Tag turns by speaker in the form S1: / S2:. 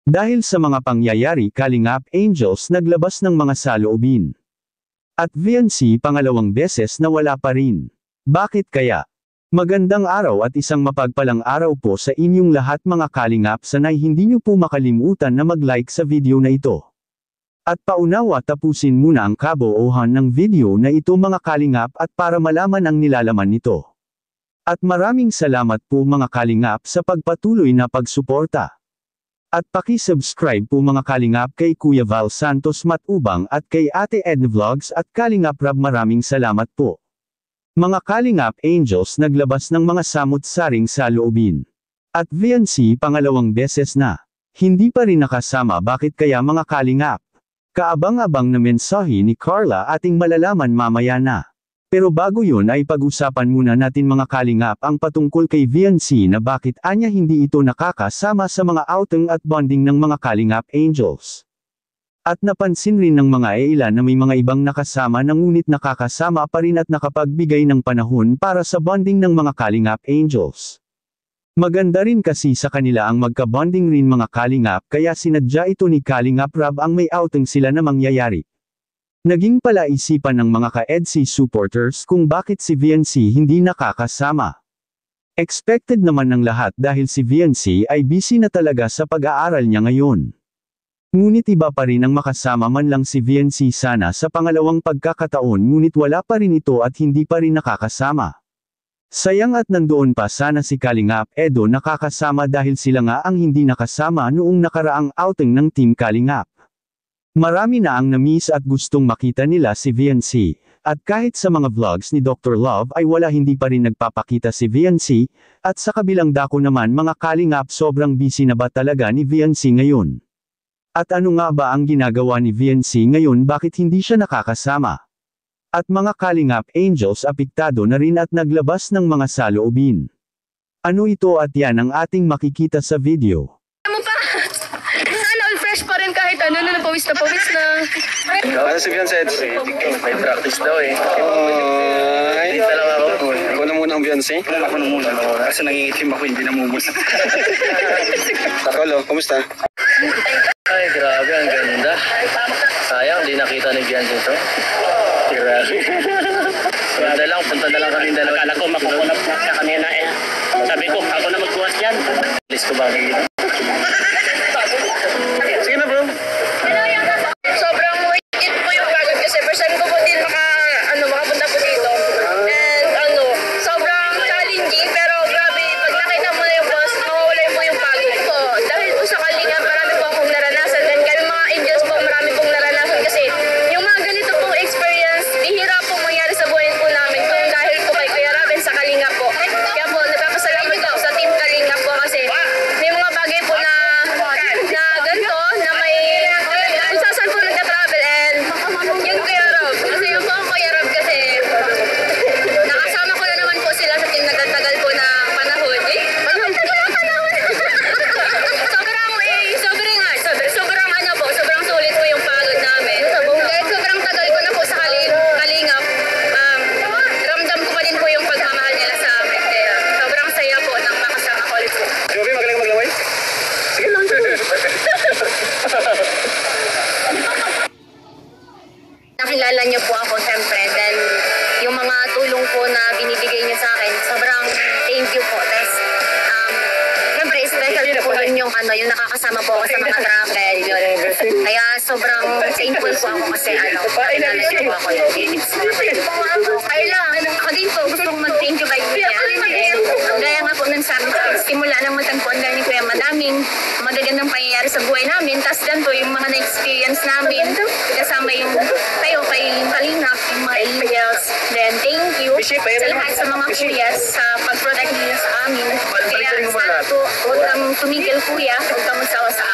S1: Dahil sa mga pangyayari Kalingap Angels naglabas ng mga saloobin. At VNC pangalawang beses na wala pa rin. Bakit kaya? Magandang araw at isang mapagpalang araw po sa inyong lahat mga Kalingap, sanay hindi nyo po makalimutan na mag-like sa video na ito. At paunawa tapusin muna ang kabuuhan ng video na ito mga Kalingap at para malaman ang nilalaman nito. At maraming salamat po mga Kalingap sa pagpatuloy na pagsuporta. At paki-subscribe po mga Kalingap kay Kuya Val Santos Matubang at kay Ate Edna Vlogs at Kalingap Rab, maraming salamat po. Mga Kalingap Angels naglabas ng mga samut-saring saloobin. At VNC pangalawang beses na. Hindi pa rin nakasama, bakit kaya mga Kalingap? Kaabang-abang na mensahe ni Carla ating malalaman mamaya na. Pero bago yun ay pag-usapan muna natin mga Kalingap ang patungkol kay VNC na bakit anya hindi ito nakakasama sa mga outing at bonding ng mga Kalingap Angels. At napansin rin ng mga ilan na may mga ibang nakasama na ngunit nakakasama pa rin at nakapagbigay ng panahon para sa bonding ng mga Kalingap Angels. Maganda rin kasi sa kanila ang magka-bonding rin mga Kalingap, kaya sinadya ito ni Kalingap Rab ang may outing sila na mangyayari. Naging palaisipan ng mga ka-EDC supporters kung bakit si VNC hindi nakakasama. Expected naman ng lahat dahil si VNC ay busy na talaga sa pag-aaral niya ngayon. Ngunit iba pa rin ang makasama man lang si VNC sana sa pangalawang pagkakataon, ngunit wala pa rin ito at hindi pa rin nakakasama. Sayang at nandoon pa sana si Kalingap Edo nakakasama dahil sila nga ang hindi nakasama noong nakaraang outing ng Team Kalingap. Marami na ang na-miss at gustong makita nila si VNC, at kahit sa mga vlogs ni Dr. Love ay wala, hindi pa rin nagpapakita si VNC, at sa kabilang dako naman mga Kalingap, sobrang busy na ba talaga ni VNC ngayon? At ano nga ba ang ginagawa ni VNC ngayon, bakit hindi siya nakakasama? At mga Kalingap Angels apektado na rin at naglabas ng mga saloobin. Ano ito at yan ang ating makikita sa video.
S2: Pa rin kahit ano, napawis na.
S3: Ano si Beyonce?
S2: May practice daw eh.
S3: Ay,
S2: Dito lang ako.
S3: ako na muna ang Beyonce.
S2: Ako na muna. Kasi nangingitim ako, hindi namumula.
S3: Carlo, kumusta?
S2: Ay, grabe, ang ganda. Sayang, hindi nakita ni Beyonce ito. Grabe. Punta na lang kami dalawa.
S4: Akala ko makukunap na siya kanina eh. Sabi ko, ako na magbuhat yan.
S2: Please ko ba dito?
S3: Sige na bro.
S5: Sobrang higit po yung pagod kasi first time ko po din makapunta po dito. And sobrang challenging, pero grabe, pag nakita mo na yung boss, mawawala mo yung pagod ko. Dahil po sa Kalingap, marami po akong naranasan. Then kami mga Angels po, marami pong naranasan kasi yung mga ganito pong experience, bihira pong mangyari sa buhay po namin kung dahil po kay Kuya Raven sa Kalingap po. Kaya po, nagpapasalamat po sa Team Kalingap po kasi may mga bagay po na ganito, na may kung saan po nagka-travel, and yung Kuya Rob, kasi yung po ang Kuya Rob kasi nakasama ko na naman po sila sa team, nagtatagal po na panahon. Sobrang sulit po yung pagod namin. Dahil sobrang tagal ko na po sa Kalingap, ramdam ko pa din po yung pagmamahal nila sa amin. Kaya sobrang saya po nang makasama ko ulit po.
S3: Joby, magaling maglaway? Sige lang.
S5: Nakilala niyo po ako syempre, then yung mga tulong po na binibigay niyo sa akin, sobrang thank you po. Tapos, syempre special po yun yung nakakasama po ako sa mga travel, yun. Kaya sobrang thankful po ako kasi nakilala niyo po ako yun. Ayla, ako din po, gusto kong mag-thank you kay Kuya. Gaya nga po nang sabi ko, simula ng matagpuan dahil ni Kuya, madaming magagandang pangyayari sa buhay namin. Tapos dyan po yung mga na-experience namin, kasama yung kayo kay Kalingap, yung mga Angels. Then thank you sa lahat sa mga kuyas sa pag-protect niyo sa amin. Kaya sana po, huwag kang tumigil Kuya, huwag kang magsawa sa